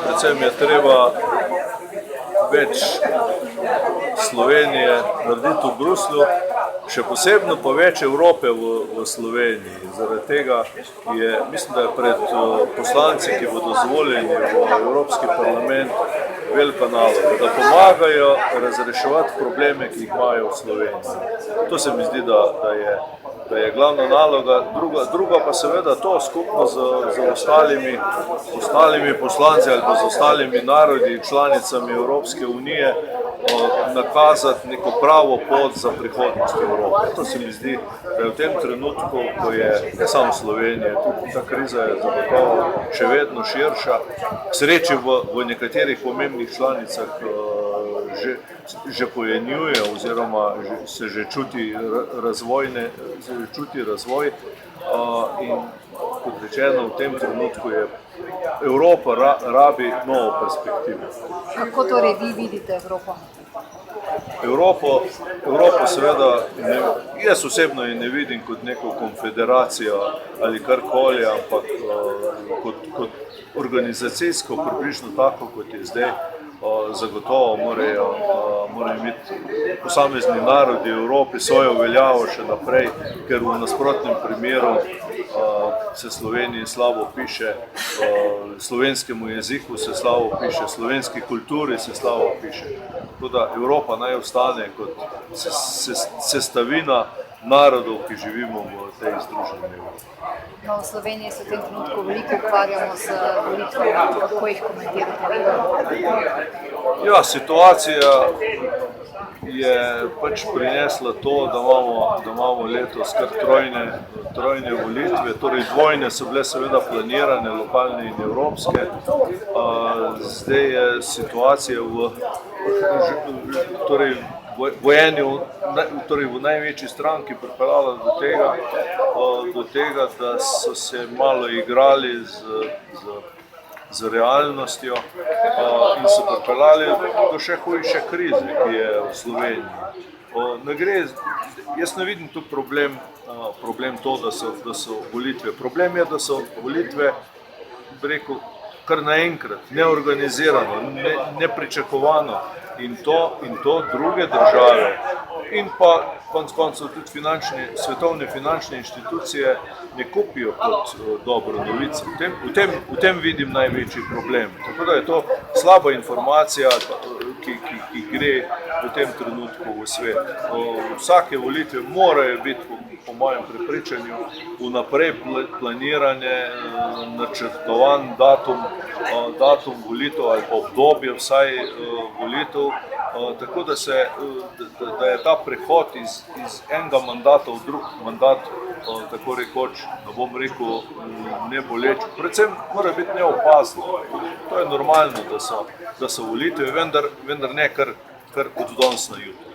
predvsem je treba več Slovenije narediti v Bruslju, še posebno pa več Evrope v Sloveniji. Zaradi tega mislim, da je pred poslanci, ki bodo izvoljeni v Evropski parlament, velika naloga, da pomagajo razreševati probleme, ki jih imajo v Sloveniji. To se mi zdi, da je glavna naloga. Druga pa seveda to skupno z ostalimi poslanci ali pa z ostalimi narodi, članicami Evropske unije, nakazati neko pravo pot za prihodnost Evrope. To se mi zdi, da je v tem trenutku, ko je ne samo Slovenija, tudi ta kriza je zagotovo še vedno širša. K sreči v nekaterih pomembnih članicah že pojenjuje oziroma se že čuti razvoj in kot rečeno, v tem trenutku je Evropa rabi novo perspektivo. Kako torej vi vidite Evropo? Evropo seveda, jaz osebno je ne vidim kot neko konfederacijo ali karkoli, ampak kot organizacijsko približno tako, kot je zdaj. Zagotovo morajo imeti posamezni narodi v Evropi svojo veljavo še naprej, ker v nasprotnem primeru se Sloveniji slabo piše, slovenskemu jeziku se slabo piše, slovenski kulturi se slabo piše. Tako da Evropa naj ostane kot sestavina narodov, ki živimo v tej združeni Evropi. No, v Sloveniji se v tem trenutku veliko ukvarjamo z volitvami, kako jih komentirate? Ja, situacija je pač prinesla to, da imamo letos kar trojne volitve, torej dvojne so bile seveda planirane, lokalne in evropske. Zdaj je situacija v največji stranki pripeljala do tega, da so se malo igrali z realnostjo in so pripeljali do še hujše krize, ki je v Sloveniji. Jaz ne vidim tu problem to, da so volitve. Problem je, da so volitve, bi rekel, kar naenkrat, neorganizirano, nepričakovano in to druge države in pa konec koncev tudi svetovne finančne inštitucije ne kupijo kot dobro novico. V tem vidim največji problem. Tako da je to slaba informacija, ki gre v tem trenutku v svet. Vsake volitve morajo biti, po mojem prepričanju, vnaprej planirane, načrtovan datum volitev ali pa obdobje vsaj volitev, tako da je ta prehod iz enega mandata v drug mandat, tako rekoč, ne bom rekel, ne boleč. Predvsem mora biti neopazno. To je normalno, da so volitve, vendar ne kar od danes na jutri.